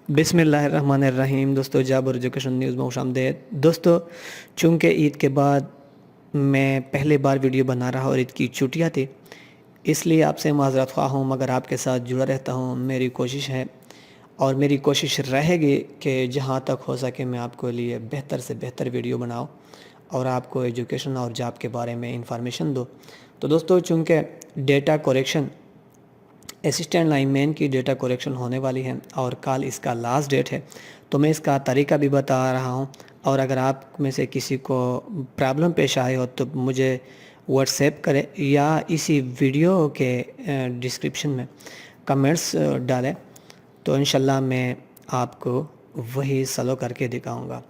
بسم اللہ الرحمن الرحیم۔ دوستو جابر ایجوکیشن نیوز میں خوش آمدید۔ دوستو چونکہ عید کے بعد میں پہلی بار ویڈیو بنا رہا اور عید کی چھٹیاں تھی، اس لیے آپ سے معذرت خواہ ہوں، مگر آپ کے ساتھ جڑا رہتا ہوں۔ میری کوشش ہے اور میری کوشش رہے گی کہ جہاں تک ہو سکے میں آپ کو لیے بہتر سے بہتر ویڈیو بناؤں اور آپ کو ایجوکیشن اور جاب کے بارے میں انفارمیشن دو۔ تو دوستو چونکہ ڈیٹا کوریکشن اسسٹنٹ لائن مین کی ڈیٹا کوریکشن ہونے والی ہے اور کل اس کا لاسٹ ڈیٹ ہے، تو میں اس کا طریقہ بھی بتا رہا ہوں، اور اگر آپ میں سے کسی کو پرابلم پیش آئے ہو تو مجھے واٹس ایپ کرے یا اسی ویڈیو کے ڈسکرپشن میں کمنٹس ڈالے، تو انشاءاللہ میں آپ کو وہی سلو کر کے دکھاؤں گا۔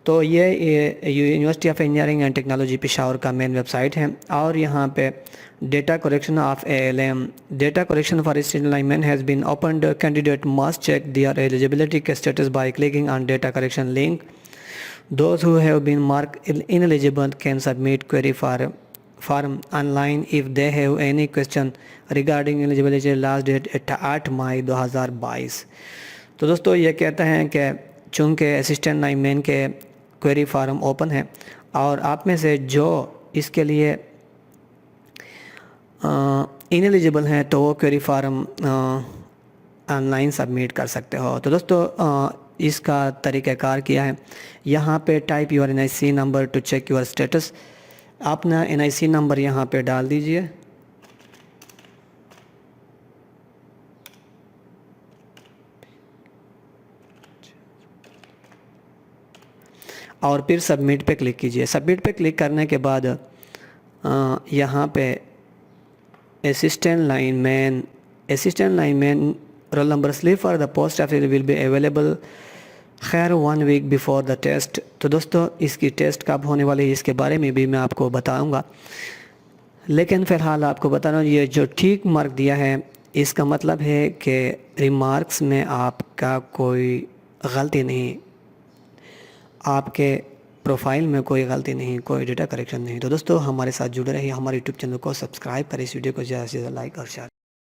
تو یہ university of engineering and technology Peshawar کا مین ویب سائٹ ہے، اور یہاں پہ data correction of ALM data correction for assistant lineman has been opened. Candidate must check their eligibility status by clicking on data correction link. Those who have been marked ineligible can submit query form online if they have any question regarding eligibility. Last date 8 مئی 2022۔ تو دوستو یہ کہتا ہے کہ چونکہ assistant line مین کے query form open ہے، اور آپ میں سے جو اس کے لیے انیلیجبل ہیں تو وہ query form on line submit کر سکتے ہو۔ تو دوستو اس کا طریقہ کار کیا ہے، یہاں پہ type your NIC number to check your status. اپنا NIC نمبر یہاں پہ ڈال دیجئے، اور پھر سبمٹ پہ کلک کیجئے۔ سبمٹ پہ کلک کرنے کے بعد یہاں پہ assistant lineman roll number slip for the post office will be available خیر 1 week before the test۔ تو دوستو اس کی ٹیسٹ کب ہونے والی ہے اس کے بارے میں بھی میں آپ کو بتاؤں گا، لیکن فی الحال آپ کو بتا رہا ہوں یہ جو ٹھیک مارک دیا ہے اس کا مطلب ہے کہ ریمارکس میں آپ کا کوئی غلطی نہیں، آپ کے پروفائل میں کوئی غلطی نہیں، کوئی ڈیٹا کریکشن نہیں۔ تو دوستو ہمارے ساتھ جڑے رہیے، ہمارے یوٹیوب چینل کو سبسکرائب کریں، اس ویڈیو کو زیادہ سے زیادہ لائک اور شیئر